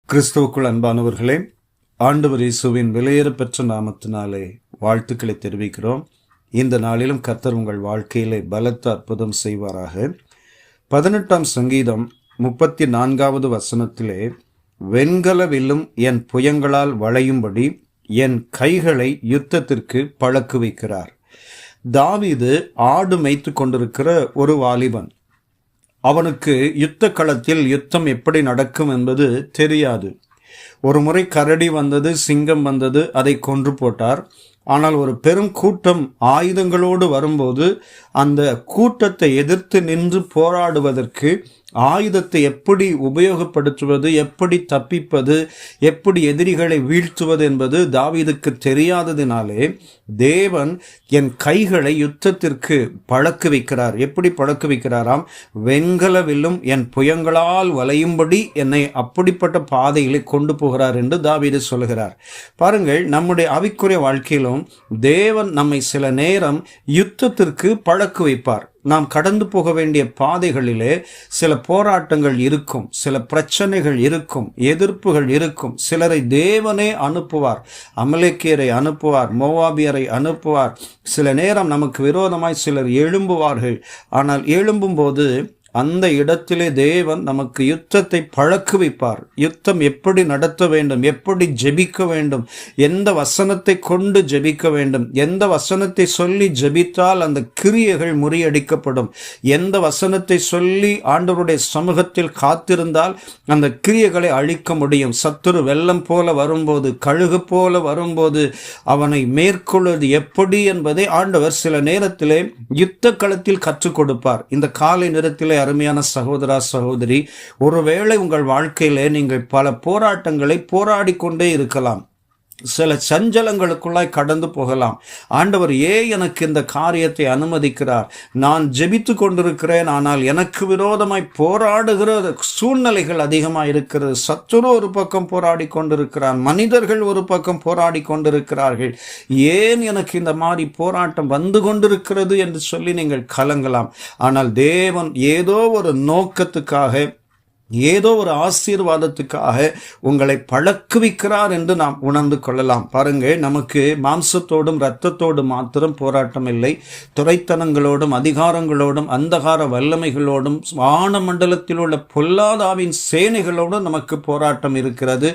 கிறிஸ்துவுக்குள் அன்பானவர்களே, ஆண்டவர் இயேசுவின் விலையேறப்பெற்ற நாமத்தினாலே வாழ்த்துக்களை தெரிவிக்கிறோம். இந்த நாளிலும் கர்த்தர் உங்கள் வாழ்க்கையிலே பலத்த அற்புதம் செய்வாராக. 18ஆம் சங்கீதம் 34வது வசனத்திலே, வெண்கல வில்லும் என் புயங்களால் வளையும்படி என் கைகளை யுத்தத்திற்கு பழக்குவிக்கிறார். தாவீது ஆடு மேய்த்து கொண்டிருக்கிற ஒரு வாலிபன். அவனுக்கு யுத்த களத்தில் யுத்தம் எப்படி நடக்கும் என்பது தெரியாது. ஒரு முறை கரடி வந்தது, சிங்கம் வந்தது, அதை கொன்று போட்டார். ஆனால் ஒரு பெரும் கூட்டம் ஆயுதங்களோடு வரும்போது அந்த கூட்டத்தை எதிர்த்து நின்று போராடுவதற்கு ஆயுதத்தை எப்படி உபயோகப்படுத்துவது, எப்படி தப்பிப்பது, எப்படி எதிரிகளை வீழ்த்துவது என்பது தாவீதுக்கு தெரியாததினாலே தேவன் என் கைகளை யுத்தத்திற்கு பழக்குவிக்கிறார். எப்படி பழக்குவிக்கிறாராம்? வெண்கல வில்லும் என் புயங்களால் வளையும்படி என்னை அப்படிப்பட்ட பாதைகளை கொண்டு போகிறார் என்று தாவீது சொல்கிறார். பாருங்கள், நம்முடைய ஆவிக்குரிய வாழ்க்கையிலும் தேவன் நம்மை சில நேரம் யுத்தத்திற்கு பழக்குவிப்பார். நாம் கடந்து போக வேண்டிய பாதைகளிலே சில போராட்டங்கள் இருக்கும், சில பிரச்சனைகள் இருக்கும், எதிர்ப்புகள் இருக்கும். சிலரை தேவனே அனுப்புவார். அமலேக்கியரை அனுப்புவார், மோவாபியரை அனுப்புவார். சில நேரம் நமக்கு விரோதமாய் சிலர் எழும்புவார்கள். ஆனால் எழும்பும்போது அந்த இடத்திலே தேவன் நமக்கு யுத்தத்தை பழக்குவிப்பார். யுத்தம் எப்படி நடத்த வேண்டும், எப்படி ஜெபிக்க வேண்டும், எந்த வசனத்தை கொண்டு ஜெபிக்க வேண்டும், எந்த வசனத்தை சொல்லி ஜெபித்தால் அந்த கிரியைகள் முறியடிக்கப்படும், எந்த வசனத்தை சொல்லி ஆண்டவருடைய சமூகத்தில் காத்திருந்தால் அந்த கிரியைகளை அழிக்க முடியும். சத்துரு வெள்ளம் போல வரும்போது, கழுகு போல வரும்போது அவனை மேற்கொள்வது எப்படி என்பதை ஆண்டவர் சில நேரத்திலே யுத்த களத்தில் கற்றுக் கொடுப்பார். இந்த காலை நேரத்திலே அருமையான சகோதரா சகோதரி, ஒருவேளை உங்கள் வாழ்க்கையிலே நீங்கள் பல போராட்டங்களை போராடி கொண்டே இருக்கலாம். சில சஞ்சலங்களுக்குள்ளாய் கடந்து போகலாம். ஆண்டவர் ஏன் எனக்கு இந்த காரியத்தை அனுமதிக்கிறார்? நான் ஜெபித்து கொண்டிருக்கிறேன், ஆனால் எனக்கு விரோதமாய் போராடுகிற சூழ்நிலைகள் அதிகமாக இருக்கிறது. சத்துரு ஒரு பக்கம் போராடி கொண்டிருக்கிறான், மனிதர்கள் ஒரு பக்கம் போராடி கொண்டிருக்கிறார்கள். ஏன் எனக்கு இந்த மாதிரி போராட்டம் வந்து கொண்டிருக்கிறது என்று சொல்லி நீங்கள் கலங்கலாம். ஆனால் தேவன் ஏதோ ஒரு நோக்கத்துக்காக, ஏதோ ஒரு ஆசீர்வாதத்துக்காக உங்களை பழக்குவிக்கிறார் என்று நாம் உணர்ந்து கொள்ளலாம். பாருங்கள், நமக்கு மாம்சத்தோடும் இரத்தத்தோடும் மாத்திரம் போராட்டம் இல்லை. துரைத்தனங்களோடும் அதிகாரங்களோடும் அந்தகார வல்லமைகளோடும் வான மண்டலத்தில் உள்ள பொல்லாதாவின் சேனைகளோடும் நமக்கு போராட்டம் இருக்கிறது.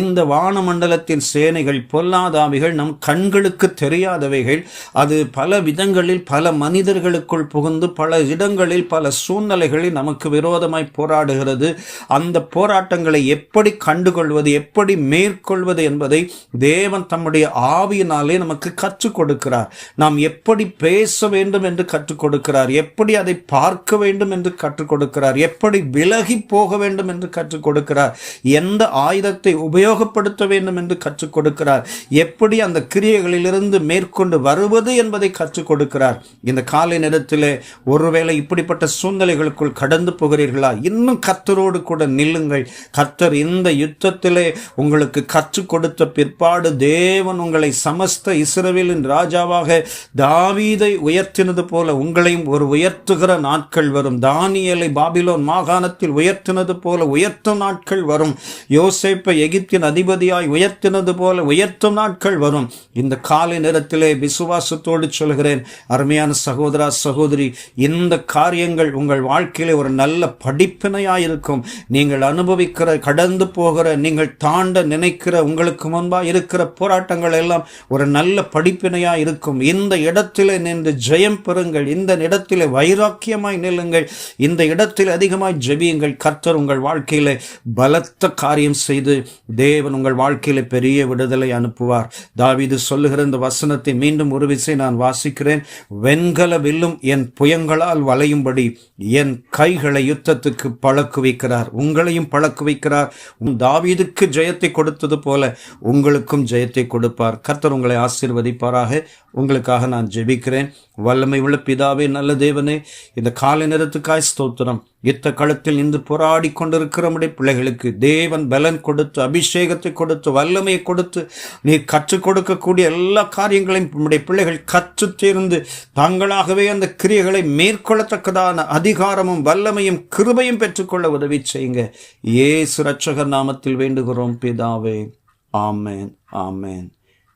இந்த வான மண்டலத்தின் சேனைகள், பொல்லாதாவிகள் நம் கண்களுக்கு தெரியாதவைகள். அது பல விதங்களில் பல மனிதர்களுக்குள் புகுந்து பல இடங்களில் பல சூழ்நிலைகளில் நமக்கு விரோதமாய் போராடுகிறது. அந்த போராட்டங்களை எப்படி கண்டுகொள்வது, எப்படி மேற்கொள்வது என்பதை தேவன் தம்முடைய ஆவியினாலே நமக்கு கற்றுக் கொடுக்கிறார். நாம் எப்படி பேச வேண்டும் என்று கற்றுக் கொடுக்கிறார், எப்படி அதை பார்க்க வேண்டும் என்று கற்றுக் கொடுக்கிறார், எப்படி விலகி போக வேண்டும் என்று கற்றுக் கொடுக்கிறார், எந்த ஆயுதத்தை உபயோகப்படுத்த வேண்டும் என்று கற்றுக் கொடுக்கிறார், எப்படி அந்த கிரியைகளிலிருந்து மேற்கொண்டு வருவது என்பதை கற்றுக் கொடுக்கிறார். இந்த காலை நேரத்திலே ஒருவேளை இப்படிப்பட்ட சூழ்நிலைகளுக்குள் கடந்து போகிறீர்களா? இன்னும் கர்த்தரோடு கூட நில்லுங்கள். கர்த்தர் இந்த யுத்தத்திலே உங்களுக்கு கற்றுக் கொடுத்த பிற்பாடு தேவன் உங்களை சமஸ்த இஸ்ரவேலின் ராஜாவாக தாவீதை உயர்த்தினது போல உங்களையும் ஒரு உயர்த்துகிற நாட்கள் வரும். தானியேலை பாபிலோன் மாகாணத்தில் உயர்த்தினது போல உயர்த்தும் நாட்கள் வரும். யோசேப்பை எகிப்தின் அதிபதியாய் உயர்த்தினது போல உயர்த்தும் நாட்கள் வரும். இந்த காலை நேரத்திலே விசுவாசத்தோடு சொல்கிறேன், அருமையான சகோதரா சகோதரி, இந்த காரியங்கள் உங்கள் வாழ்க்கையிலே ஒரு நல்ல படிப்பினையாயிருக்கும். நீங்கள் அனுபவிக்கிற, கடந்து போகிற, நீங்கள் தாண்ட நினைக்கிற, உங்களுக்கு முன்பாக இருக்கிற போராட்டங்கள் எல்லாம் ஒரு நல்ல படிப்பினையா இருக்கும். இந்த இடத்திலே நின்று ஜெயம் பெறுங்கள். இந்த இடத்திலே வைராக்கியமாய் நில்லுங்கள். இந்த இடத்தில் அதிகமாய் ஜெபியுங்கள். கர்த்தர் உங்கள் வாழ்க்கையிலே பலத்த காரியம் செய்து தேவன் உங்கள் வாழ்க்கையிலே பெரிய விடுதலை அனுப்புவார். தாவீது சொல்லுகிற இந்த வசனத்தை மீண்டும் ஒரு விசை நான் வாசிக்கிறேன். வெண்கல வில்லும் என் புயங்களால் வளையும்படி என் கைகளை யுத்தத்துக்கு பழக்குவிக்கிறார். உங்களையும் பழக்குவிக்கிறார். தாவீதுக்கு ஜெயத்தை கொடுத்தது போல உங்களுக்கும் ஜெயத்தை கொடுப்பார். கர்த்தர் உங்களை ஆசீர்வதிப்பாராக. உங்களுக்காக நான் ஜெபிக்கிறேன். வல்லமை உள்ள பிதாவே, நல்ல தேவனே, இந்த காலை நேரத்துக்காய் ஸ்தோத்திரம். யுத்த களத்தில் இன்று போராடி கொண்டிருக்கிற நம்முடைய பிள்ளைகளுக்கு தேவன் பலன் கொடுத்து, அபிஷேகத்தை கொடுத்து, வல்லமையை கொடுத்து, நீ கற்றுக் கொடுக்கக்கூடிய எல்லா காரியங்களையும் நம்முடைய பிள்ளைகள் கற்றுத் தேர்ந்து தங்களாகவே அந்த கிரியைகளை மேற்கொள்ளத்தக்கதான அதிகாரமும் வல்லமையும் கிருபையும் பெற்றுக்கொள்ள உதவி செய்யுங்க. இயேசு இரட்சகர் நாமத்தில் வேண்டுகிறோம் பிதாவே. ஆமென், ஆமென்.